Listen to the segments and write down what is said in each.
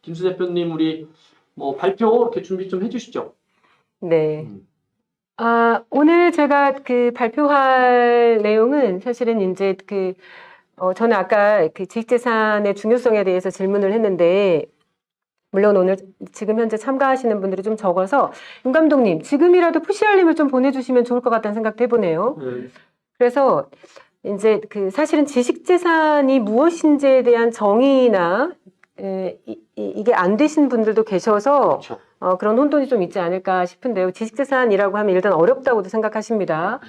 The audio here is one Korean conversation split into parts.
김수 대표님, 우리 뭐 발표 이렇게 준비 좀 해주시죠. 네. 오늘 제가 그 발표할 내용은 사실은 이제 저는 아까 그 지식재산의 중요성에 대해서 질문을 했는데, 물론 오늘 지금 현재 참가하시는 분들이 좀 적어서, 윤 감독님, 지금이라도 푸시알림을 좀 보내주시면 좋을 것 같다는 생각도 해보네요. 그래서 이제 사실은 지식재산이 무엇인지에 대한 정의나 이게 안 되신 분들도 계셔서 그렇죠. 그런 혼돈이 좀 있지 않을까 싶은데요. 지식재산이라고 하면 일단 어렵다고도 생각하십니다.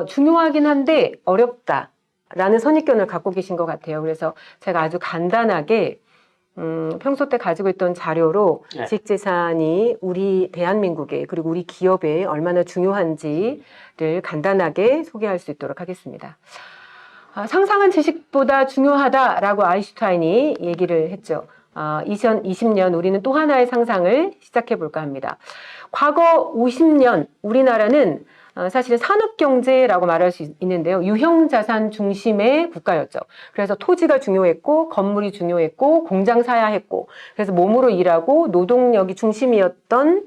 중요하긴 한데 어렵다라는 선입견을 갖고 계신 것 같아요. 그래서 제가 아주 간단하게 평소 때 가지고 있던 자료로 네. 지식재산이 우리 대한민국에 그리고 우리 기업에 얼마나 중요한지를 간단하게 소개할 수 있도록 하겠습니다. 상상은 지식보다 중요하다라고 아인슈타인이 얘기를 했죠. 2020년 우리는 또 하나의 상상을 시작해 볼까 합니다. 과거 50년 우리나라는 사실은 산업경제라고 말할 수 있는데요. 유형자산 중심의 국가였죠. 그래서 토지가 중요했고 건물이 중요했고 공장 사야 했고 그래서 몸으로 일하고 노동력이 중심이었던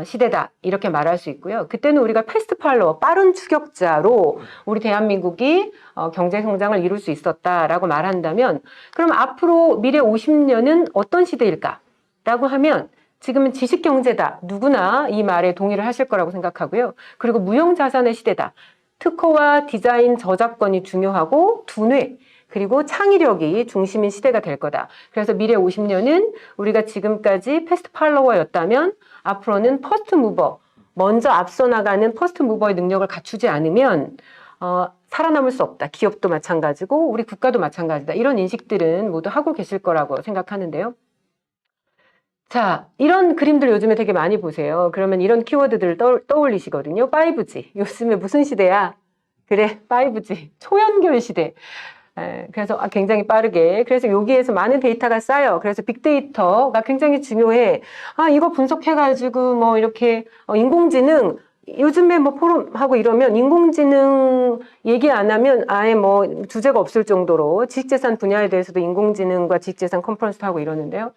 시대다 이렇게 말할 수 있고요. 그때는 우리가 패스트 팔로워 빠른 추격자로 우리 대한민국이 경제 성장을 이룰 수 있었다라고 말한다면 그럼 앞으로 미래 50년은 어떤 시대일까? 라고 하면 지금은 지식경제다. 누구나 이 말에 동의를 하실 거라고 생각하고요. 그리고 무형자산의 시대다. 특허와 디자인 저작권이 중요하고 두뇌 그리고 창의력이 중심인 시대가 될 거다. 그래서 미래 50년은 우리가 지금까지 패스트 팔로워였다면 앞으로는 퍼스트 무버, 먼저 앞서 나가는 퍼스트 무버의 능력을 갖추지 않으면 살아남을 수 없다. 기업도 마찬가지고 우리 국가도 마찬가지다. 이런 인식들은 모두 하고 계실 거라고 생각하는데요. 자, 이런 그림들 요즘에 되게 많이 보세요. 그러면 이런 키워드들을 떠올리시거든요. 5G. 요즘에 무슨 시대야? 그래, 5G. 초연결 시대. 그래서 굉장히 빠르게. 그래서 여기에서 많은 데이터가 쌓여. 그래서 빅데이터가 굉장히 중요해. 이거 분석해가지고 뭐 이렇게 인공지능 요즘에 뭐 포럼하고 이러면 인공지능 얘기 안 하면 아예 뭐 주제가 없을 정도로 지식재산 분야에 대해서도 인공지능과 지식재산 컨퍼런스도 하고 이러는데요.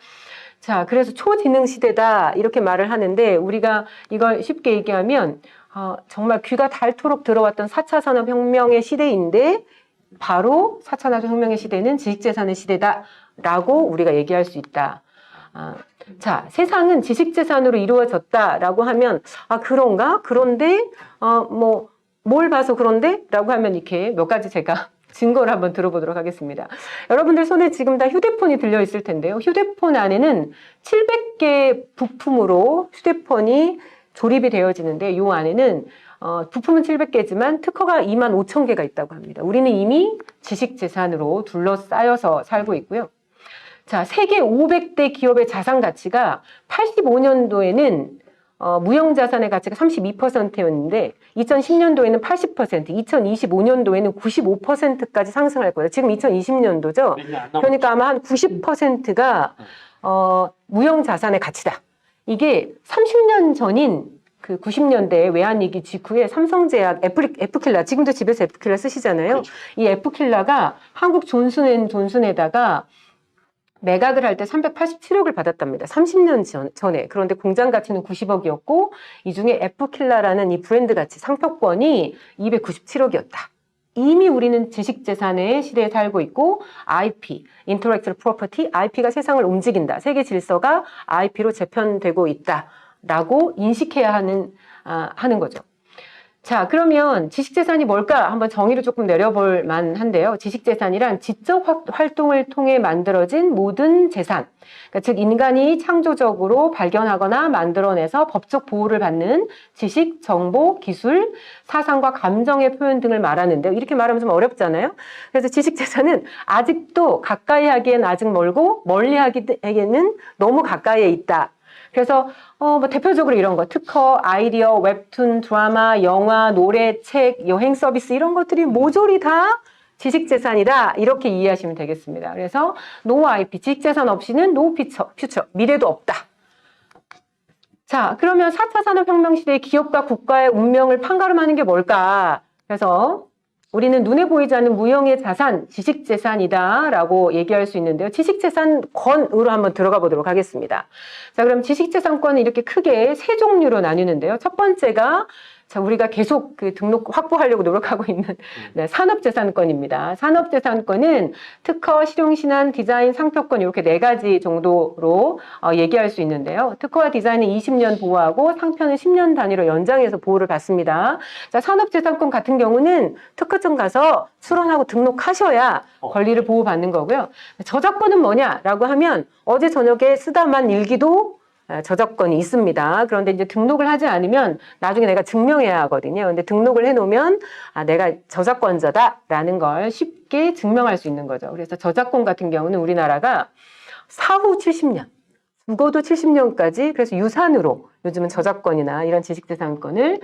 자, 그래서 초지능 시대다 이렇게 말을 하는데 우리가 이걸 쉽게 얘기하면 정말 귀가 닳도록 들어왔던 4차 산업혁명의 시대인데 바로 4차 산업혁명의 시대는 지식재산의 시대다라고 우리가 얘기할 수 있다. 자, 세상은 지식재산으로 이루어졌다라고 하면 그런가? 그런데 뭘 봐서 그런데? 라고 하면 이렇게 몇 가지 제가 증거를 한번 들어보도록 하겠습니다. 여러분들 손에 지금 다 휴대폰이 들려 있을 텐데요. 휴대폰 안에는 700개 부품으로 휴대폰이 조립이 되어지는데 이 안에는 부품은 700개지만 특허가 25,000개가 있다고 합니다. 우리는 이미 지식재산으로 둘러싸여서 살고 있고요. 자, 세계 500대 기업의 자산 가치가 85년도에는 무형자산의 가치가 32%였는데 2010년도에는 80%, 2025년도에는 95%까지 상승할 거예요. 지금 2020년도죠. 그러니까 아마 한 90%가 무형자산의 가치다. 이게 30년 전인 그 90년대 외환위기 직후에 삼성제약 에프킬라, 지금도 집에서 에프킬라 쓰시잖아요. 그렇죠. 이 에프킬라가 한국 존슨앤존슨에다가 매각을 할 때 387억을 받았답니다. 30년 전에. 그런데 공장 가치는 90억이었고 이 중에 에프킬라라는 이 브랜드 가치 상표권이 297억이었다. 이미 우리는 지식재산의 시대에 살고 있고 IP, Intellectual Property, IP가 세상을 움직인다. 세계 질서가 IP로 재편되고 있다라고 인식해야 하는 거죠. 자, 그러면 지식재산이 뭘까? 한번 정의를 조금 내려볼 만한데요. 지식재산이란 지적 활동을 통해 만들어진 모든 재산, 그러니까 즉 인간이 창조적으로 발견하거나 만들어내서 법적 보호를 받는 지식, 정보, 기술, 사상과 감정의 표현 등을 말하는데요. 이렇게 말하면 좀 어렵잖아요. 그래서 지식재산은 아직도 가까이 하기엔 아직 멀고 멀리 하기에는 너무 가까이에 있다. 그래서 대표적으로 이런 거 특허, 아이디어, 웹툰, 드라마, 영화, 노래, 책, 여행 서비스 이런 것들이 모조리 다 지식재산이다 이렇게 이해하시면 되겠습니다. 그래서 no IP, 지식재산 없이는 no future, 미래도 없다. 자, 그러면 4차 산업혁명 시대의 기업과 국가의 운명을 판가름하는 게 뭘까? 그래서 우리는 눈에 보이지 않는 무형의 자산, 지식재산이다라고 얘기할 수 있는데요. 지식재산권으로 한번 들어가 보도록 하겠습니다. 자, 그럼 지식재산권은 이렇게 크게 세 종류로 나뉘는데요. 첫 번째가 자, 우리가 계속 그 등록 확보하려고 노력하고 있는 네, 산업재산권입니다. 산업재산권은 특허, 실용신안, 디자인, 상표권 이렇게 네 가지 정도로 얘기할 수 있는데요. 특허와 디자인은 20년 보호하고 상표는 10년 단위로 연장해서 보호를 받습니다. 자, 산업재산권 같은 경우는 특허청 가서 출원하고 등록하셔야 권리를 보호받는 거고요. 저작권은 뭐냐라고 하면 어제 저녁에 쓰다만 일기도 저작권이 있습니다. 그런데 이제 등록을 하지 않으면 나중에 내가 증명해야 하거든요. 근데 등록을 해놓으면 내가 저작권자다라는 걸 쉽게 증명할 수 있는 거죠. 그래서 저작권 같은 경우는 우리나라가 사후 70년, 죽어도 70년까지 그래서 유산으로 요즘은 저작권이나 이런 지식재산권을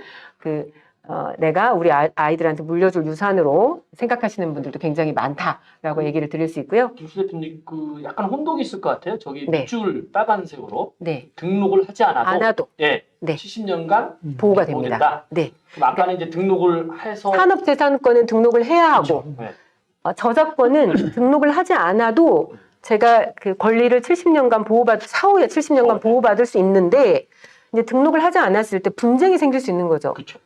내가 우리 아이들한테 물려줄 유산으로 생각하시는 분들도 굉장히 많다라고 얘기를 드릴 수 있고요. 김수 대표님, 그 약간 혼동이 있을 것 같아요. 저기 네. 밑줄 빨간색으로 네. 등록을 하지 않아도 네. 70년간 보호가 됩니다. 네. 그럼 아까는 이제 등록을 해서 산업재산권은 등록을 해야 하고 네. 저작권은 등록을 하지 않아도 제가 그 권리를 70년간 사후에 70년간 보호받을 수 있는데 이제 등록을 하지 않았을 때 분쟁이 생길 수 있는 거죠. 그렇죠.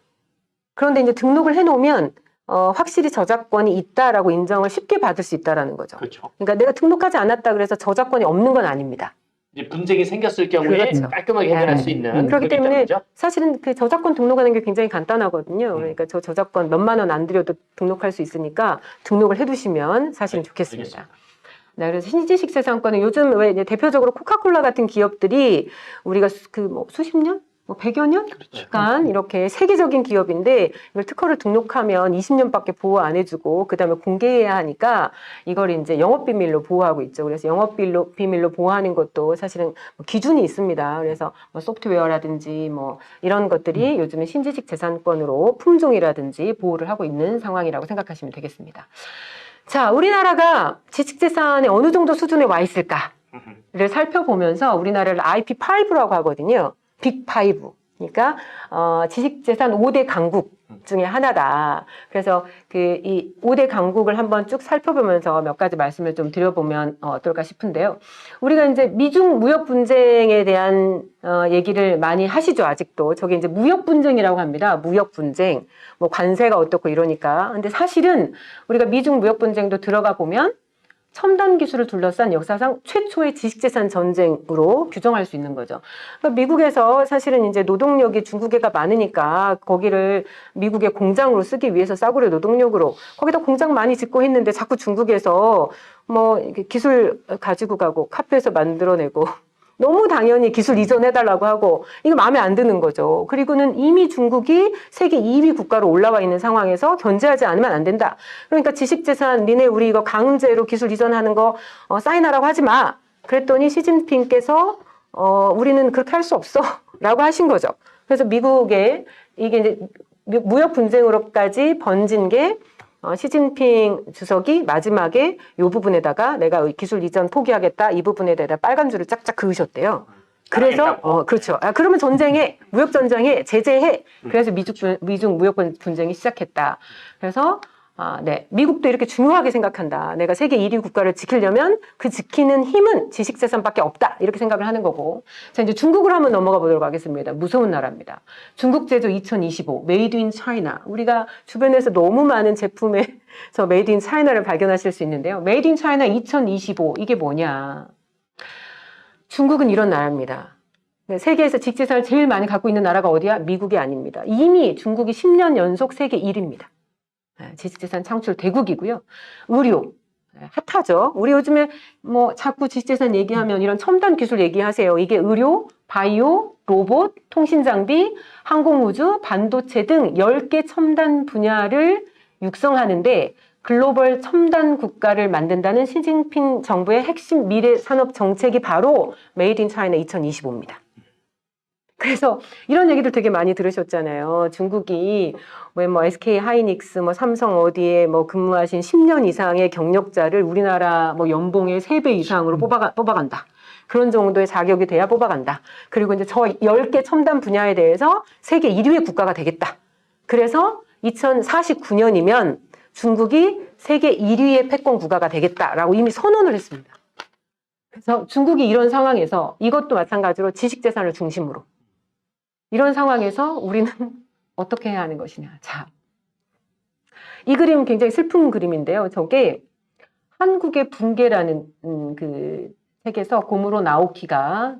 그런데 이제 등록을 해놓으면 확실히 저작권이 있다라고 인정을 쉽게 받을 수 있다라는 거죠. 그렇죠. 그러니까 내가 등록하지 않았다 그래서 저작권이 없는 건 아닙니다. 이제 분쟁이 생겼을 경우에 그렇죠. 깔끔하게 해결할 수 있는 그렇기 때문에 거죠? 사실은 그 저작권 등록하는 게 굉장히 간단하거든요. 그러니까 저 저작권 몇만 원 안 들여도 등록할 수 있으니까 등록을 해두시면 사실은 좋겠습니다. 알겠습니다. 네, 그래서 신지식재산권은 요즘 왜 이제 대표적으로 코카콜라 같은 기업들이 우리가 수십 년? 100여 년간 이렇게 세계적인 기업인데 이걸 특허를 등록하면 20년밖에 보호 안 해주고 그다음에 공개해야 하니까 이걸 이제 영업비밀로 보호하고 있죠. 그래서 영업비밀로 보호하는 것도 사실은 기준이 있습니다. 그래서 소프트웨어라든지 이런 것들이 요즘은 신지식 재산권으로 품종이라든지 보호를 하고 있는 상황이라고 생각하시면 되겠습니다. 자, 우리나라가 지식재산에 어느 정도 수준에 와 있을까를 살펴보면서 우리나라를 IP5라고 하거든요. 빅5. 그러니까 지식재산 5대 강국 중에 하나다. 그래서 이 5대 강국을 한번 쭉 살펴보면서 몇 가지 말씀을 좀 드려보면 어떨까 싶은데요. 우리가 이제 미중 무역 분쟁에 대한 얘기를 많이 하시죠, 아직도. 저게 이제 무역 분쟁이라고 합니다. 무역 분쟁. 관세가 어떻고 이러니까. 근데 사실은 우리가 미중 무역 분쟁도 들어가 보면 첨단 기술을 둘러싼 역사상 최초의 지식재산 전쟁으로 규정할 수 있는 거죠. 그러니까 미국에서 사실은 이제 노동력이 중국에가 많으니까 거기를 미국의 공장으로 쓰기 위해서 싸구려 노동력으로 거기다 공장 많이 짓고 했는데 자꾸 중국에서 기술 가지고 가고 카페에서 만들어내고 너무 당연히 기술 이전해달라고 하고 이거 마음에 안 드는 거죠. 그리고는 이미 중국이 세계 2위 국가로 올라와 있는 상황에서 견제하지 않으면 안 된다. 그러니까 지식재산 니네 우리 이거 강제로 기술 이전하는 거 사인하라고 하지 마. 그랬더니 시진핑께서 우리는 그렇게 할 수 없어 라고 하신 거죠. 그래서 미국에 이게 이제 무역 분쟁으로까지 번진 게 시진핑 주석이 마지막에 이 부분에다가 내가 기술 이전 포기하겠다 이 부분에 대해서 빨간 줄을 짝짝 그으셨대요. 그래서 그렇죠. 그러면 전쟁해, 무역 전쟁해, 제재해. 그래서 미중 무역 분쟁이 시작했다. 그래서 네, 미국도 이렇게 중요하게 생각한다. 내가 세계 1위 국가를 지키려면 그 지키는 힘은 지식재산밖에 없다. 이렇게 생각을 하는 거고. 자, 이제 중국으로 한번 넘어가 보도록 하겠습니다. 무서운 나라입니다. 중국 제조 2025, 메이드 인 차이나. 우리가 주변에서 너무 많은 제품에서 메이드 인 차이나를 발견하실 수 있는데요. 메이드 인 차이나 2025, 이게 뭐냐. 중국은 이런 나라입니다. 세계에서 지식재산을 제일 많이 갖고 있는 나라가 어디야? 미국이 아닙니다. 이미 중국이 10년 연속 세계 1위입니다. 지식재산 창출 대국이고요. 의료 핫하죠. 우리 요즘에 자꾸 지식재산 얘기하면 이런 첨단 기술 얘기하세요. 이게 의료, 바이오, 로봇, 통신장비, 항공우주, 반도체 등 10개 첨단 분야를 육성하는데 글로벌 첨단 국가를 만든다는 시진핑 정부의 핵심 미래 산업 정책이 바로 메이드 인 차이나 2025입니다. 그래서 이런 얘기들 되게 많이 들으셨잖아요. 중국이 SK 하이닉스, 삼성 어디에 근무하신 10년 이상의 경력자를 우리나라 연봉의 3배 이상으로 뽑아간다. 그런 정도의 자격이 돼야 뽑아간다. 그리고 이제 저 10개 첨단 분야에 대해서 세계 1위의 국가가 되겠다. 그래서 2049년이면 중국이 세계 1위의 패권 국가가 되겠다라고 이미 선언을 했습니다. 그래서 중국이 이런 상황에서 이것도 마찬가지로 지식재산을 중심으로 이런 상황에서 우리는 어떻게 해야 하는 것이냐. 자, 이 그림은 굉장히 슬픈 그림인데요. 저게 한국의 붕괴라는 그 책에서 고무로 나오키가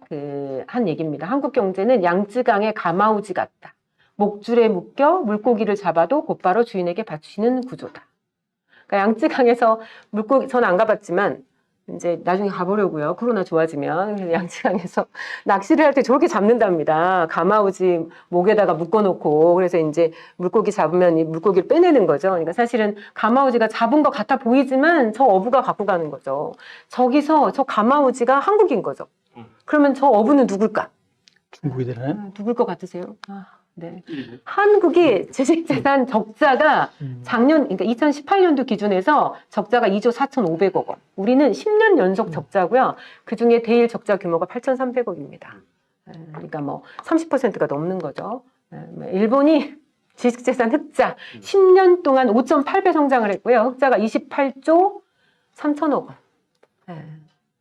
한 얘기입니다. 한국 경제는 양쯔강의 가마우지 같다. 목줄에 묶여 물고기를 잡아도 곧바로 주인에게 바치는 구조다. 그러니까 양쯔강에서 물고기, 저는 안 가봤지만 이제 나중에 가보려고요. 코로나 좋아지면. 그래서 양쯔강에서 낚시를 할 때 저렇게 잡는답니다. 가마우지 목에다가 묶어놓고 그래서 이제 물고기 잡으면 이 물고기를 빼내는 거죠. 그러니까 사실은 가마우지가 잡은 것 같아 보이지만 저 어부가 갖고 가는 거죠. 저기서 저 가마우지가 한국인 거죠. 그러면 저 어부는 누굴까? 중국이 되나요? 누굴 것 같으세요? 네. 한국이 지식재산 적자가 작년, 그러니까 2018년도 기준에서 적자가 2조 4,500억 원. 우리는 10년 연속 적자고요. 그 중에 대일 적자 규모가 8,300억입니다. 그러니까 뭐 30%가 넘는 거죠. 일본이 지식재산 흑자 10년 동안 5.8배 성장을 했고요. 흑자가 28조 3천억 원.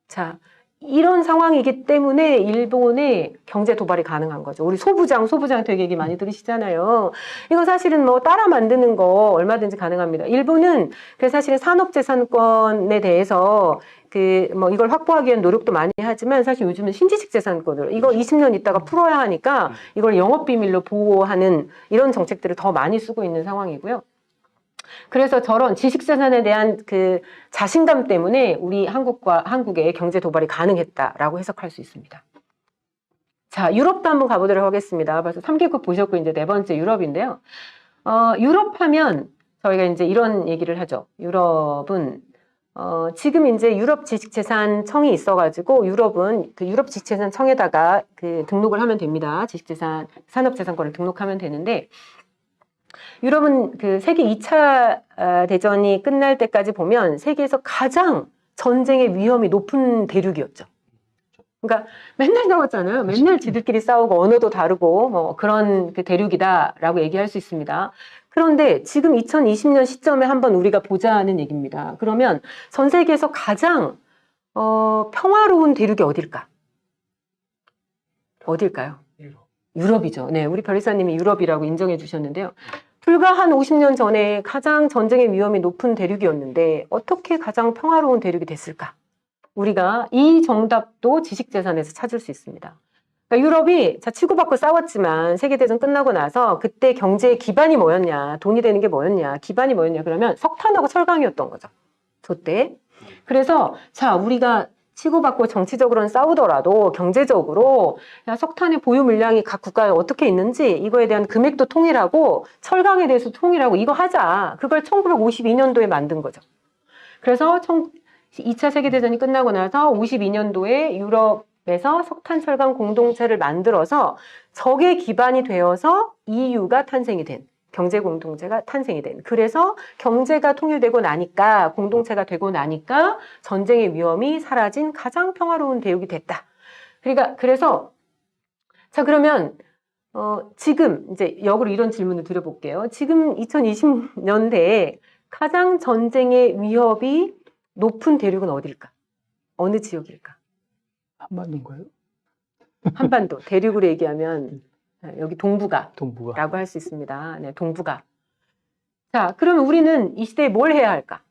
자, 이런 상황이기 때문에 일본의 경제 도발이 가능한 거죠. 우리 소부장 되게 얘기 많이 들으시잖아요. 이거 사실은 뭐 따라 만드는 거 얼마든지 가능합니다. 일본은 그래서 사실은 산업재산권에 대해서 뭐 이걸 확보하기 위한 노력도 많이 하지만 사실 요즘은 신지식재산권으로 이거 20년 있다가 풀어야 하니까 이걸 영업비밀로 보호하는 이런 정책들을 더 많이 쓰고 있는 상황이고요. 그래서 저런 지식재산에 대한 그 자신감 때문에 우리 한국의 경제 도발이 가능했다라고 해석할 수 있습니다. 자, 유럽도 한번 가보도록 하겠습니다. 벌써 3개국 보셨고 이제 네 번째 유럽인데요. 유럽 하면 저희가 이제 이런 얘기를 하죠. 유럽은 지금 이제 유럽 지식재산청이 있어가지고 유럽은 그 유럽 지식재산청에다가 등록을 하면 됩니다. 지식재산, 산업재산권을 등록하면 되는데 유럽은 세계 2차 대전이 끝날 때까지 보면 세계에서 가장 전쟁의 위험이 높은 대륙이었죠. 그러니까 맨날 싸웠잖아요. 맨날 지들끼리 싸우고 언어도 다르고 뭐 그런 대륙이다라고 얘기할 수 있습니다. 그런데 지금 2020년 시점에 한번 우리가 보자는 얘기입니다. 그러면 전 세계에서 가장 평화로운 대륙이 어딜까? 어딜까요? 유럽이죠. 네, 우리 별이사님이 유럽이라고 인정해 주셨는데요. 불과 한 50년 전에 가장 전쟁의 위험이 높은 대륙이었는데 어떻게 가장 평화로운 대륙이 됐을까? 우리가 이 정답도 지식재산에서 찾을 수 있습니다. 그러니까 유럽이 치고받고 싸웠지만 세계대전 끝나고 나서 그때 경제의 기반이 뭐였냐, 돈이 되는 게 뭐였냐, 기반이 뭐였냐 그러면 석탄하고 철강이었던 거죠. 저때. 그래서 자, 우리가 치고받고 정치적으로는 싸우더라도 경제적으로 석탄의 보유 물량이 각 국가에 어떻게 있는지 이거에 대한 금액도 통일하고 철강에 대해서 통일하고 이거 하자. 그걸 1952년도에 만든 거죠. 그래서 2차 세계대전이 끝나고 나서 52년도에 유럽에서 석탄 철강 공동체를 만들어서 저게 기반이 되어서 EU가 탄생이 된. 경제 공동체가 탄생이 된. 그래서 경제가 통일되고 나니까 공동체가 되고 나니까 전쟁의 위험이 사라진 가장 평화로운 대륙이 됐다. 그래서 자 그러면 지금 이제 역으로 이런 질문을 드려볼게요. 지금 2020년대에 가장 전쟁의 위협이 높은 대륙은 어딜까? 어느 지역일까? 한반도인가요? 한반도 대륙으로 얘기하면 여기 동북아라고 동북아. 할 수 있습니다. 네, 동북아. 자, 그러면 우리는 이 시대에 뭘 해야 할까?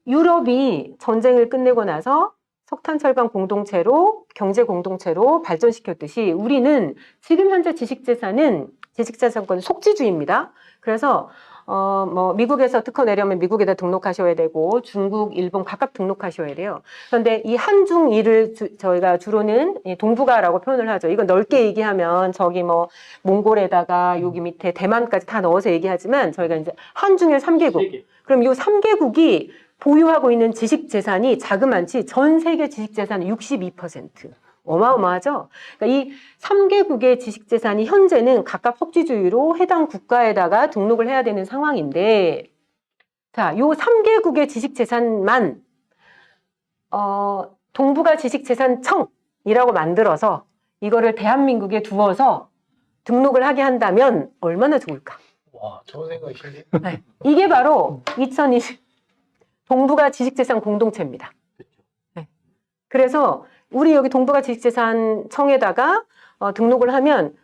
유럽이 전쟁을 끝내고 나서 석탄 철강 공동체로 경제 공동체로 발전시켰듯이 우리는 지금 현재 지식재산권 속지주의입니다. 그래서 뭐 미국에서 특허 내려면 미국에다 등록하셔야 되고 중국, 일본 각각 등록하셔야 돼요. 그런데 이 한중일을 저희가 주로는 동북아라고 표현을 하죠. 이건 넓게 얘기하면 저기 뭐 몽골에다가 여기 밑에 대만까지 다 넣어서 얘기하지만 저희가 이제 한중일 3개국. 그럼 이 3개국이 보유하고 있는 지식재산이 자그만치 전 세계 지식재산의 62%. 어마어마하죠? 그러니까 이 3개국의 지식재산이 현재는 각각 속지주의로 해당 국가에다가 등록을 해야 되는 상황인데, 자, 요 3개국의 지식재산만, 동북아 지식재산청이라고 만들어서 이거를 대한민국에 두어서 등록을 하게 한다면 얼마나 좋을까? 와, 좋은 생각이시네. 네. 이게 바로 2020 동북아 지식재산 공동체입니다. 네. 그래서 우리 여기 동북아 지식재산청에다가 등록을 하면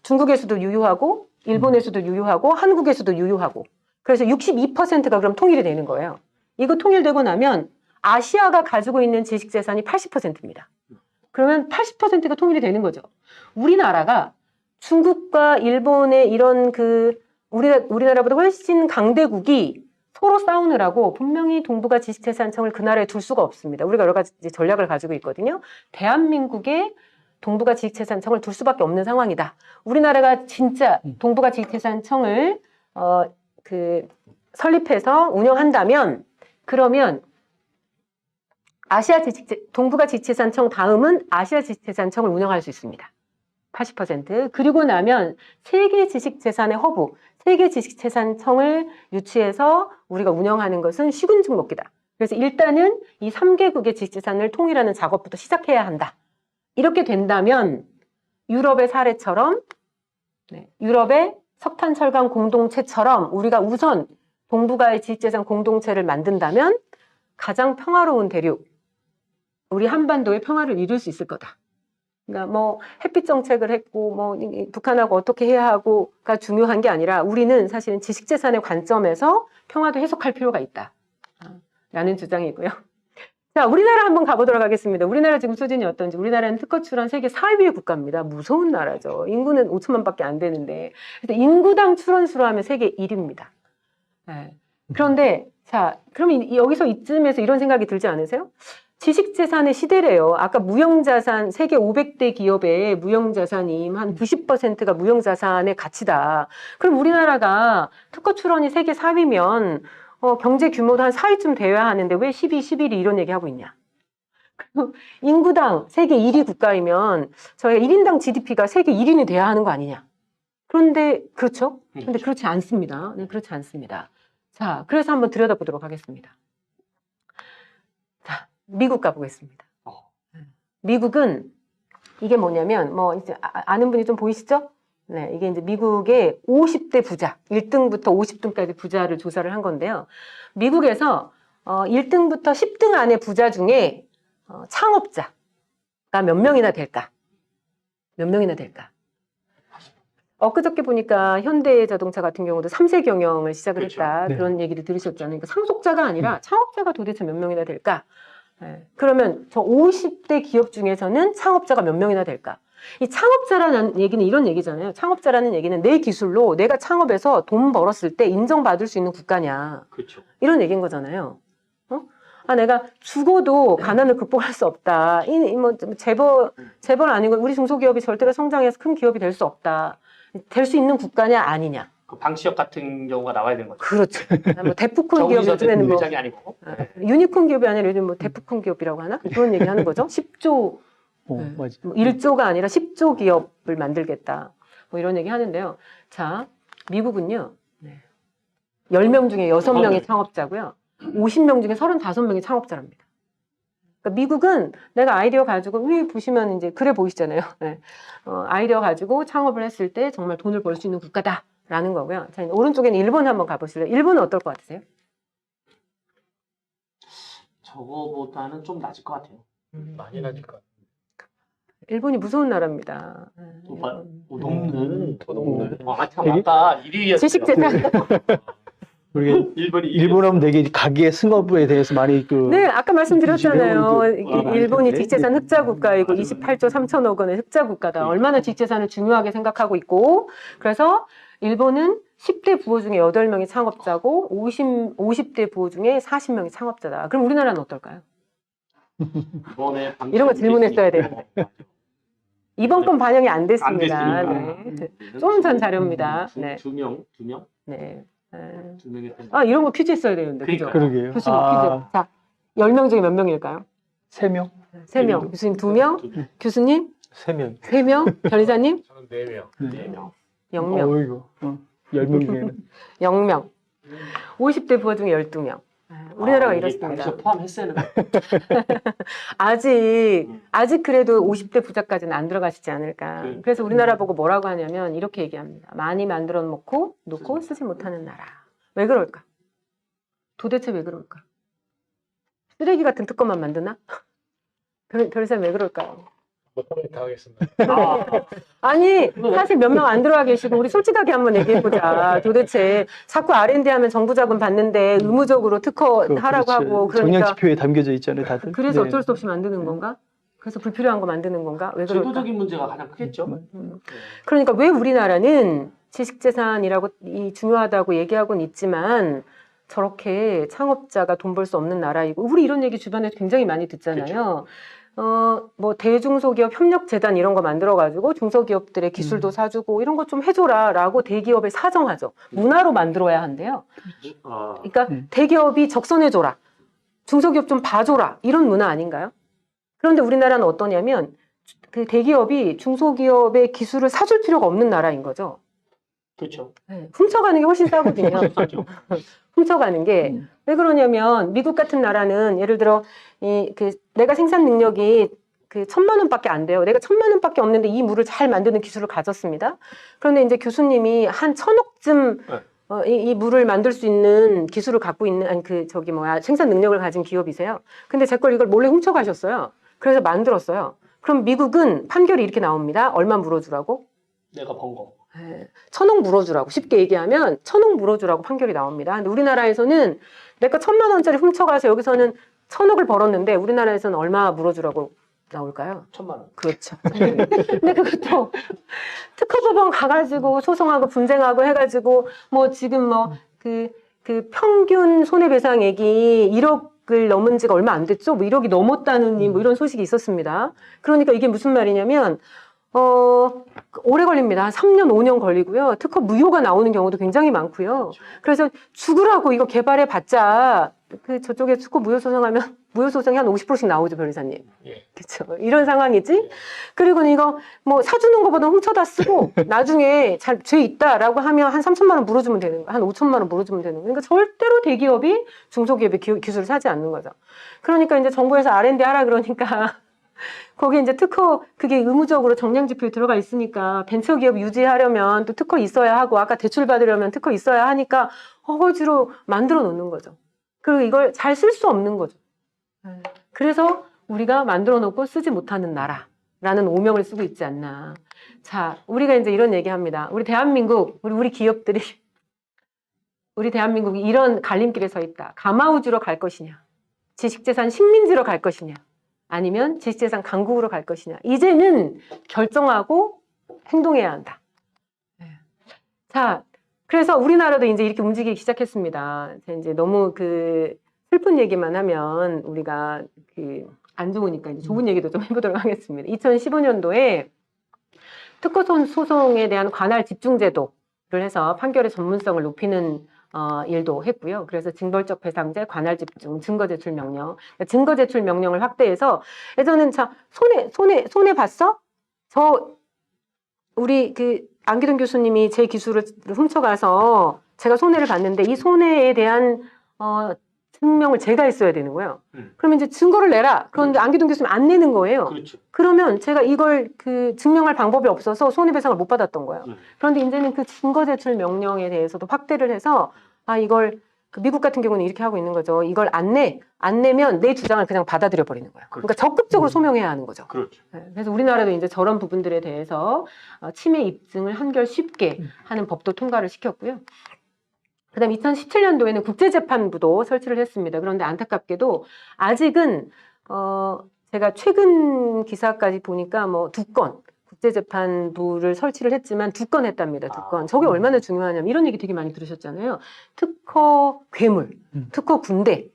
중국에서도 유효하고 일본에서도 유효하고 한국에서도 유효하고 그래서 62%가 그럼 통일이 되는 거예요. 이거 통일되고 나면 아시아가 가지고 있는 지식재산이 80%입니다. 그러면 80%가 통일이 되는 거죠. 우리나라가 중국과 일본의 이런 우리나라보다 훨씬 강대국이 서로 싸우느라고 분명히 동북아 지식재산청을 그 나라에 둘 수가 없습니다. 우리가 여러 가지 전략을 가지고 있거든요. 대한민국에 동북아 지식재산청을 둘 수밖에 없는 상황이다. 우리나라가 진짜 동북아 지식재산청을 설립해서 운영한다면 그러면 동북아 지식재산청 다음은 아시아 지식재산청을 운영할 수 있습니다. 80%. 그리고 나면 세계 지식재산의 허브, 세계 지식재산청을 유치해서 우리가 운영하는 것은 식은죽 먹기다. 그래서 일단은 이 3개국의 지식재산을 통일하는 작업부터 시작해야 한다. 이렇게 된다면 유럽의 사례처럼 유럽의 석탄철강 공동체처럼 우리가 우선 동북아의 지식재산 공동체를 만든다면 가장 평화로운 대륙, 우리 한반도의 평화를 이룰 수 있을 거다. 그러니까 뭐 햇빛 정책을 했고 뭐 북한하고 어떻게 해야 하고가 중요한 게 아니라 우리는 사실은 지식재산의 관점에서 평화도 해석할 필요가 있다. 라는 주장이고요. 자, 우리나라 한번 가보도록 하겠습니다. 우리나라 지금 수준이 어떤지. 우리나라는 특허 출원 세계 4위의 국가입니다. 무서운 나라죠. 인구는 5천만밖에 안 되는데. 그래서 인구당 출원수로 하면 세계 1위입니다. 네. 그런데 자, 그러면 여기서 이쯤에서 이런 생각이 들지 않으세요? 지식재산의 시대래요. 아까 무형자산, 세계 500대 기업의 무형자산이 한 90%가 무형자산의 가치다. 그럼 우리나라가 특허 출원이 세계 4위면 경제 규모도 한 4위쯤 돼야 하는데 왜 12, 11위 이런 얘기하고 있냐. 그리고 인구당 세계 1위 국가이면 저희가 1인당 GDP가 세계 1위는 돼야 하는 거 아니냐. 그런데 그렇죠? 그런데 그렇지 않습니다. 네, 그렇지 않습니다. 자, 그래서 한번 들여다보도록 하겠습니다. 자, 미국 가보겠습니다. 미국은 이게 뭐냐면 뭐 이제 아는 분이 좀 보이시죠? 네, 이게 이제 미국의 50대 부자, 1등부터 50등까지 부자를 조사를 한 건데요. 미국에서 1등부터 10등 안에 부자 중에 창업자가 몇 명이나 될까? 몇 명이나 될까? 엊그저께 보니까 현대자동차 같은 경우도 3세 경영을 시작을 그렇죠. 했다. 네. 그런 얘기를 들으셨잖아요. 그러니까 상속자가 아니라 창업자가 도대체 몇 명이나 될까? 네. 그러면 저 50대 기업 중에서는 창업자가 몇 명이나 될까? 이 창업자라는 얘기는 이런 얘기잖아요. 창업자라는 얘기는 내 기술로 내가 창업해서 돈 벌었을 때 인정받을 수 있는 국가냐. 그렇죠. 이런 얘기인 거잖아요. 내가 죽어도 가난을 극복할 수 없다. 뭐 재벌 아니고 우리 중소기업이 절대로 성장해서 큰 기업이 될 수 없다. 될 수 있는 국가냐 아니냐. 그 방시혁 같은 경우가 나와야 되는 거죠. 그렇죠. 뭐 대프콘 기업 요즘에는 뭐 회장이 아니고. 유니콘 기업이 아니라 요즘 뭐 대프콘 기업이라고 하나? 그런 얘기 하는 거죠. 10조 맞아. 뭐 1조가 아니라 10조 기업을 만들겠다. 뭐 이런 얘기 하는데요. 자, 미국은요. 10명 중에 6명이 창업자고요. 50명 중에 35명이 창업자랍니다. 그러니까 미국은 내가 아이디어 가지고 위에 보시면 이제 그래 보이시잖아요. 네. 아이디어 가지고 창업을 했을 때 정말 돈을 벌 수 있는 국가다라는 거고요. 자, 오른쪽에는 일본 한번 가보실래요? 일본은 어떨 것 같으세요? 저거보다는 좀 낮을 것 같아요. 많이 낮을 것 같아. 일본이 무서운 나라입니다. 높는. 더 높네. 참 아까 1위였어요. 지식재산. 우리 일본이 일본 하면 되게 가계 승업에 대해서 많이 네, 아까 말씀드렸잖아요. 지배하고 일본이 있는데. 지식재산 흑자 국가이고 28조 3천억 원의 흑자 국가다. 얼마나 지식재산을 중요하게 생각하고 있고, 그래서 일본은 10대 부호 중에 8명이 창업자고 50대 부호 중에 40명이 창업자다. 그럼 우리나라는 어떨까요? 이번에 이런 거 질문했어야 되는데. 이번 건 반영이 안 됐습니다. 안 네. 좀 전 자료입니다. 네. 두 명. 네. 두 명이 했던. 이런 거 퀴즈 했어야 되는데. 그죠? 그러게요. 교수님 퀴즈. 자, 10명 중에 몇 명일까요? 3명? 3명. 교수님 2명. 교수님 3명. 3명. 변리사님 저는 4명. 4명. 0명. 어이구. 10명 중에는. 0명. 50대 부호 중에 12명. 우리나라가 이게 이렇습니다. 당시에 포함했어야 되나? 아직 그래도 50대 부자까지는 안 들어가시지 않을까. 그래서 우리나라 보고 뭐라고 하냐면 이렇게 얘기합니다. 많이 만들어 놓고 쓰지 못하는 나라. 왜 그럴까? 도대체 왜 그럴까? 쓰레기 같은 특검만 만드나? 별사람 왜 그럴까요? 못하면 당하겠습니다. 아니 사실 몇 명 안 들어와 계시고 우리 솔직하게 한번 얘기해보자. 도대체 자꾸 R&D 하면 정부 자금 받는데 의무적으로 특허 하라고 하고 정량 그러니까 지표에 담겨져 있잖아요, 다들. 그래서 네. 어쩔 수 없이 만드는 건가? 그래서 불필요한 거 만드는 건가? 왜 그럴까? 제도적인 문제가 가장 크겠죠. 그러니까 왜 우리나라는 지식재산이라고 중요하다고 얘기하고는 있지만 저렇게 창업자가 돈 벌 수 없는 나라이고 우리 이런 얘기 주변에 굉장히 많이 듣잖아요. 뭐 대중소기업 협력재단 이런 거 만들어가지고 중소기업들의 기술도 사주고 이런 거 좀 해줘라라고 대기업에 사정하죠. 문화로 만들어야 한대요. 그러니까 대기업이 적선해줘라. 중소기업 좀 봐줘라. 이런 문화 아닌가요? 그런데 우리나라는 어떠냐면 그 대기업이 중소기업의 기술을 사줄 필요가 없는 나라인 거죠. 그렇죠. 네, 훔쳐가는 게 훨씬 싸거든요. 훔쳐가는 게 왜 그러냐면 미국 같은 나라는 예를 들어 내가 생산 능력이 그 1,000만 원밖에 안 돼요. 내가 1,000만 원밖에 없는데 이 물을 잘 만드는 기술을 가졌습니다. 그런데 이제 교수님이 한 1,000억쯤 이 물을 만들 수 있는 기술을 갖고 있는 생산 능력을 가진 기업이세요. 근데 제 걸 이걸 몰래 훔쳐가셨어요. 그래서 만들었어요. 그럼 미국은 판결이 이렇게 나옵니다. 얼마 물어주라고? 내가 번 거. 1,000억 물어주라고 쉽게 얘기하면 1,000억 물어주라고 판결이 나옵니다. 근데 우리나라에서는 내가 1,000만 원짜리 훔쳐가서 여기서는 1,000억을 벌었는데 우리나라에서는 얼마 물어주라고 나올까요? 1,000만 원. 그렇죠. 근데 그것도 특허법원 가가지고 소송하고 분쟁하고 해가지고 뭐 지금 그 평균 손해배상액이 1억을 넘은 지가 얼마 안 됐죠? 뭐 1억이 넘었다느니 뭐 이런 소식이 있었습니다. 그러니까 이게 무슨 말이냐면 오래 걸립니다. 한 3년, 5년 걸리고요. 특허 무효가 나오는 경우도 굉장히 많고요. 그래서 죽으라고 이거 개발해 봤자 저쪽에 특허 무효 소송하면 무효 소송이 한 50%씩 나오죠, 변호사님. 그렇죠. 이런 상황이지. 그리고 이거 뭐 사주는 것보다 훔쳐다 쓰고 나중에 죄 있다라고 하면 한 3천만 원 물어주면 되는 거, 한 5천만 원 물어주면 되는 거. 그러니까 절대로 대기업이 중소기업의 기술을 사지 않는 거죠. 그러니까 이제 정부에서 R&D 하라 그러니까. 거기에 이제 특허 그게 의무적으로 정량지표에 들어가 있으니까 벤처기업 유지하려면 또 특허 있어야 하고 아까 대출 받으려면 특허 있어야 하니까 어거지로 만들어 놓는 거죠. 그리고 이걸 잘 쓸 수 없는 거죠. 그래서 우리가 만들어 놓고 쓰지 못하는 나라라는 오명을 쓰고 있지 않나. 자, 우리가 이제 이런 얘기합니다. 우리 대한민국, 우리 기업들이 우리 대한민국이 이런 갈림길에 서 있다. 가마우주로 갈 것이냐, 지식재산 식민지로 갈 것이냐, 아니면 지식재산 강국으로 갈 것이냐. 이제는 결정하고 행동해야 한다. 자, 그래서 우리나라도 이제 이렇게 움직이기 시작했습니다. 이제 너무 슬픈 얘기만 하면 우리가 안 좋으니까 이제 좋은 얘기도 좀 해보도록 하겠습니다. 2015년도에 특허 소송에 대한 관할 집중제도를 해서 판결의 전문성을 높이는 일도 했고요. 그래서 징벌적 배상제, 관할 집중, 증거 제출 명령, 증거 제출 명령을 확대해서 예전엔 손해 봤어? 우리 안기동 교수님이 제 기술을 훔쳐가서 제가 손해를 봤는데 이 손해에 대한 증명을 제가 했어야 되는 거예요. 그러면 이제 증거를 내라. 그런데 안기동 교수님 안 내는 거예요. 그렇죠. 그러면 제가 이걸 증명할 방법이 없어서 손해배상을 못 받았던 거예요. 그런데 이제는 그 증거 제출 명령에 대해서도 확대를 해서 이걸 미국 같은 경우는 이렇게 하고 있는 거죠. 이걸 안 내면 내 주장을 그냥 받아들여 버리는 거예요. 그러니까 적극적으로 소명해야 하는 거죠. 그렇죠. 그래서 우리나라도 이제 저런 부분들에 대해서 침해 입증을 한결 쉽게 하는 법도 통과를 시켰고요. 그다음 2017년도에는 국제재판부도 설치를 했습니다. 그런데 안타깝게도 아직은 제가 최근 기사까지 보니까 뭐 2건 국제재판부를 설치를 했지만 2건 했답니다. 2건. 저게 얼마나 중요하냐면 이런 얘기 되게 많이 들으셨잖아요. 특허 괴물, 특허 군대.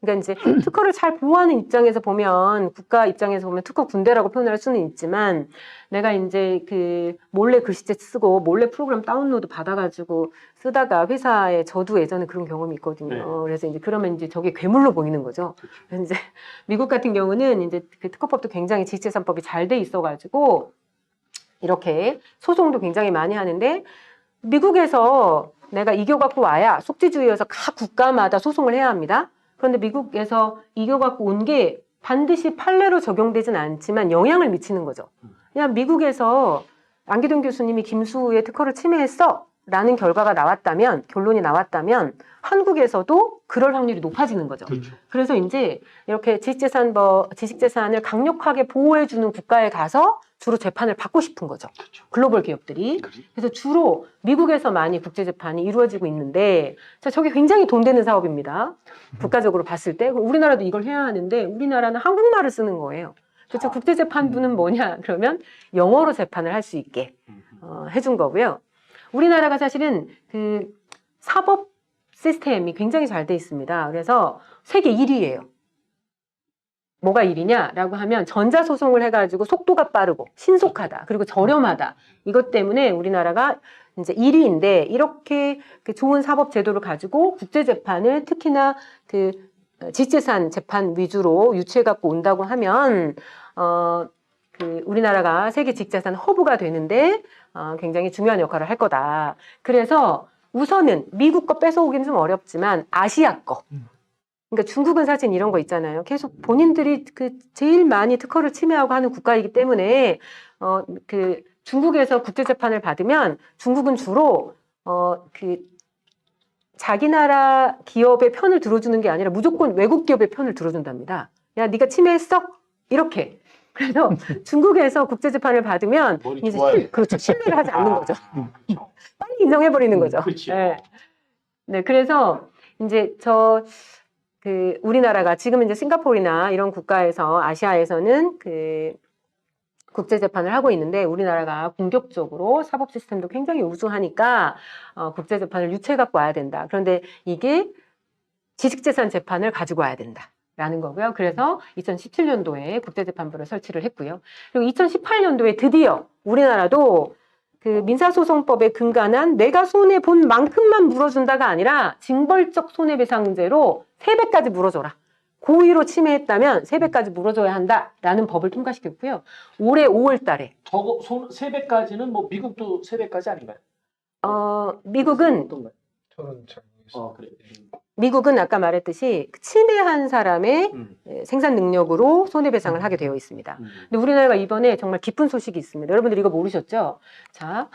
그러니까 이제 특허를 잘 보호하는 입장에서 보면 국가 입장에서 보면 특허 군대라고 표현할 수는 있지만 내가 이제 몰래 글씨체 쓰고 몰래 프로그램 다운로드 받아가지고 쓰다가 회사에 저도 예전에 그런 경험이 있거든요. 네. 그래서 이제 그러면 이제 저게 괴물로 보이는 거죠. 그래서 이제 미국 같은 경우는 이제 특허법도 굉장히 지식재산법이 잘 돼 있어가지고 이렇게 소송도 굉장히 많이 하는데 미국에서 내가 이겨갖고 와야 속지주의여서 각 국가마다 소송을 해야 합니다. 그런데 미국에서 이겨갖고 온 게 반드시 판례로 적용되진 않지만 영향을 미치는 거죠. 그냥 미국에서 안기동 교수님이 김수의 특허를 침해했어 라는 결과가 나왔다면, 결론이 나왔다면 한국에서도 그럴 확률이 높아지는 거죠. 그렇죠. 그래서 이제 이렇게 지식재산을 강력하게 보호해주는 국가에 가서 주로 재판을 받고 싶은 거죠. 그렇죠. 글로벌 기업들이. 그래서 주로 미국에서 많이 국제재판이 이루어지고 있는데, 자, 저게 굉장히 돈 되는 사업입니다. 국가적으로 봤을 때. 우리나라도 이걸 해야 하는데, 우리나라는 한국말을 쓰는 거예요. 그렇죠. 국제재판부는 뭐냐? 그러면 영어로 재판을 할 수 있게 해준 거고요. 우리나라가 사실은 그 사법 시스템이 굉장히 잘 돼 있습니다. 그래서 세계 1위예요. 뭐가 1위냐라고 하면 전자소송을 해가지고 속도가 빠르고 신속하다. 그리고 저렴하다. 이것 때문에 우리나라가 이제 1위인데 이렇게 그 좋은 사법 제도를 가지고 국제재판을 특히나 그 지식재산 재판 위주로 유치해 갖고 온다고 하면 그 우리나라가 세계 지식재산 허브가 되는데 굉장히 중요한 역할을 할 거다. 그래서 우선은 미국 거 뺏어오기는 좀 어렵지만 아시아 거. 그러니까 중국은 사실 이런 거 있잖아요. 계속 본인들이 그 제일 많이 특허를 침해하고 하는 국가이기 때문에 그 중국에서 국제재판을 받으면 중국은 주로 그 자기 나라 기업의 편을 들어주는 게 아니라 무조건 외국 기업의 편을 들어준답니다. 야, 네가 침해했어? 이렇게. 그래서 중국에서 국제재판을 받으면 이제 그렇죠. 신뢰를 하지 않는 거죠. 빨리 인정해버리는 거죠. 그렇죠. 네. 네, 그래서 이제 그 우리나라가 지금 이제 싱가포르나 이런 국가에서 아시아에서는 그 국제재판을 하고 있는데 우리나라가 공격적으로 사법 시스템도 굉장히 우수하니까 국제재판을 유치해 갖고 와야 된다. 그런데 이게 지식재산 재판을 가지고 와야 된다. 라는 거고요. 그래서 2017년도에 국제재판부를 설치를 했고요. 그리고 2018년도에 드디어 우리나라도 그 민사소송법에 근간한 내가 손해본 만큼만 물어준다가 아니라 징벌적 손해배상제로 3배까지 물어줘라. 고의로 침해했다면 3배까지 물어줘야 한다라는 법을 통과시켰고요. 올해 5월 달에. 저거 3배까지는 뭐 미국도 3배까지 아닌가요? 미국은 어떤가요? 저는 잘 모르겠어요. 그래. 미국은 아까 말했듯이 침해한 사람의 생산 능력으로 손해배상을 하게 되어 있습니다. 근데 우리나라가 이번에 정말 기쁜 소식이 있습니다. 여러분들 이거 모르셨죠? 자,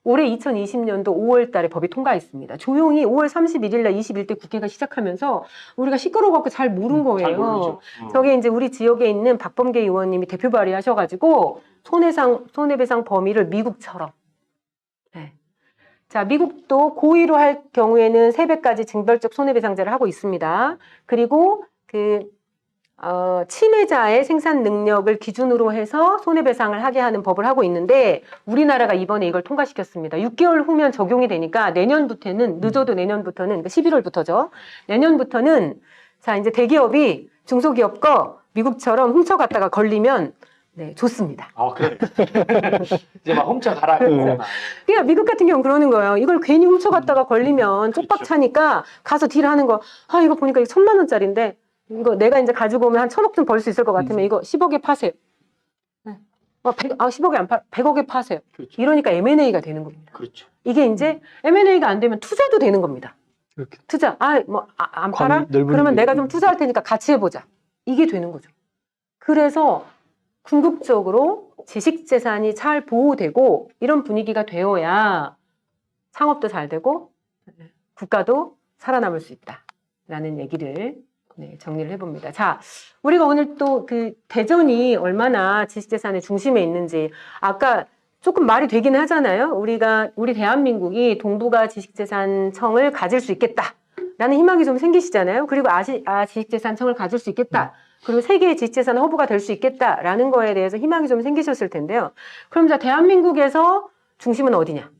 올해 2020년도 5월 달에 법이 통과했습니다. 조용히 5월 31일 날 21대 국회가 시작하면서 우리가 시끄러워갖고 잘 모른 거예요. 잘 모르죠. 저게 이제 우리 지역에 있는 박범계 의원님이 대표 발의하셔가지고 손해배상 범위를 미국처럼. 네. 자, 미국도 고의로 할 경우에는 3배까지 징벌적 손해배상제를 하고 있습니다. 그리고 침해자의 생산 능력을 기준으로 해서 손해배상을 하게 하는 법을 하고 있는데 우리나라가 이번에 이걸 통과시켰습니다. 6개월 후면 적용이 되니까 내년부터는 늦어도 내년부터는 그러니까 11월부터죠. 내년부터는 자 이제 대기업이 중소기업 거 미국처럼 훔쳐갔다가 걸리면 네, 좋습니다. 그래. 이제 막 훔쳐가라. 그러니까 미국 같은 경우는 그러는 거예요. 이걸 괜히 훔쳐갔다가 걸리면 쪽박 차니까 가서 딜하는 거. 이거 보니까 이거 1,000만 원짜리인데 이거 내가 이제 가지고 오면 한 1,000억 좀 벌 수 있을 것 같으면 이거 10억에 파세요. 10억에 안 파, 100억에 파세요. 그렇죠. 이러니까 M&A가 되는 겁니다. 그렇죠. 이게 이제 M&A가 안 되면 투자도 되는 겁니다. 그렇게. 투자. 안 팔아? 그러면 내가 좀 투자할 테니까 같이 해보자. 이게 되는 거죠. 그래서 궁극적으로 지식재산이 잘 보호되고 이런 분위기가 되어야 상업도 잘 되고 국가도 살아남을 수 있다라는 얘기를 정리를 해봅니다. 자, 우리가 오늘 또 그 대전이 얼마나 지식재산의 중심에 있는지 아까 조금 말이 되긴 하잖아요. 우리 대한민국이 동북아 지식재산청을 가질 수 있겠다라는 희망이 좀 생기시잖아요. 그리고 지식재산청을 가질 수 있겠다. 그리고 세계의 지식재산 허브가 될 수 있겠다라는 거에 대해서 희망이 좀 생기셨을 텐데요. 그럼 자, 대한민국에서 중심은 어디냐?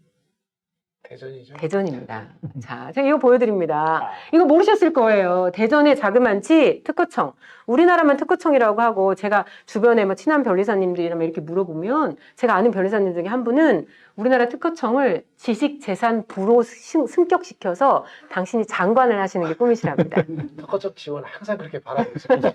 대전이죠. 대전입니다. 자, 제가 이거 보여드립니다. 이거 모르셨을 거예요. 대전의 자그만치 특허청. 우리나라만 특허청이라고 하고 제가 주변에 뭐 친한 변리사님들이랑 이렇게 물어보면 제가 아는 변리사님 중에 한 분은 우리나라 특허청을 지식재산부로 승격시켜서 당신이 장관을 하시는 게 꿈이시랍니다. 특허적 지원 항상 그렇게 바라고 있습니다.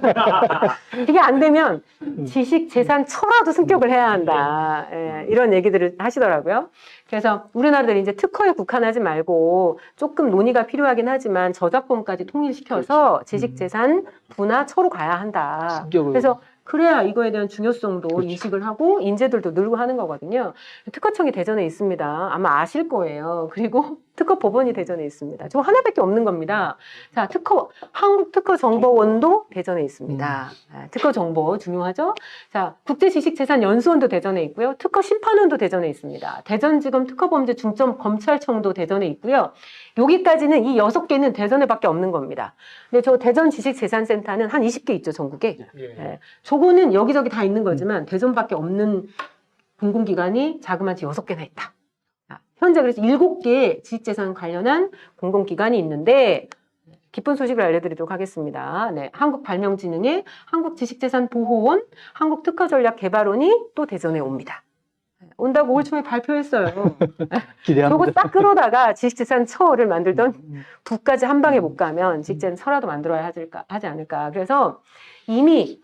이게 안 되면 지식재산처라도 승격을 해야 한다. 이런 얘기들을 하시더라고요. 그래서 우리나라들이 이제 특허에 국한하지 말고 조금 논의가 필요하긴 하지만 저작권까지 통일시켜서 지식재산 분화 처로 가야 한다. 그래서 그래야 이거에 대한 중요성도 인식을 하고 인재들도 늘고 하는 거거든요. 특허청이 대전에 있습니다. 아마 아실 거예요. 그리고 특허법원이 대전에 있습니다. 저 하나밖에 없는 겁니다. 자, 한국특허정보원도 대전에 있습니다. 특허정보 중요하죠? 자, 국제지식재산연수원도 대전에 있고요. 특허심판원도 대전에 있습니다. 대전지검 특허범죄중점검찰청도 대전에 있고요. 여기까지는 이 6개는 대전에밖에 없는 겁니다. 근데 저 대전지식재산센터는 한 20개 있죠, 전국에. 예. 저거는 여기저기 다 있는 거지만 대전밖에 없는 공공기관이 자그마치 6개나 있다. 현재 그래서 7개의 지식재산 관련한 공공기관이 있는데 기쁜 소식을 알려드리도록 하겠습니다. 네, 한국발명진흥회, 한국지식재산보호원, 한국특허전략개발원이 또 대전에 옵니다. 온다고 올 초에 발표했어요. 저거 딱 끌어다가 지식재산처를 만들던 부까지 한 방에 못 가면 지식재산처라도 만들어야 하지 않을까. 그래서 이미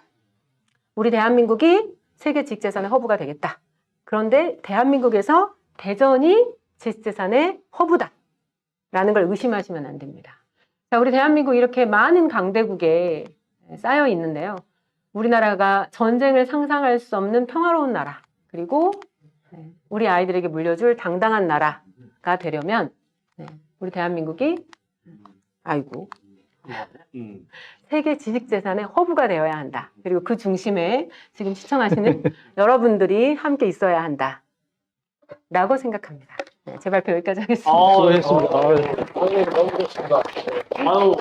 우리 대한민국이 세계 지식재산의 허브가 되겠다. 그런데 대한민국에서 대전이 지식재산의 허브다라는 걸 의심하시면 안 됩니다. 자, 우리 대한민국 이렇게 많은 강대국에 쌓여 있는데요. 우리나라가 전쟁을 상상할 수 없는 평화로운 나라, 그리고 우리 아이들에게 물려줄 당당한 나라가 되려면 우리 대한민국이 세계 지식재산의 허브가 되어야 한다. 그리고 그 중심에 지금 시청하시는 여러분들이 함께 있어야 한다. 라고 생각합니다. 제 발표 여기까지 하겠습니다. 너무 좋습니다. 아유,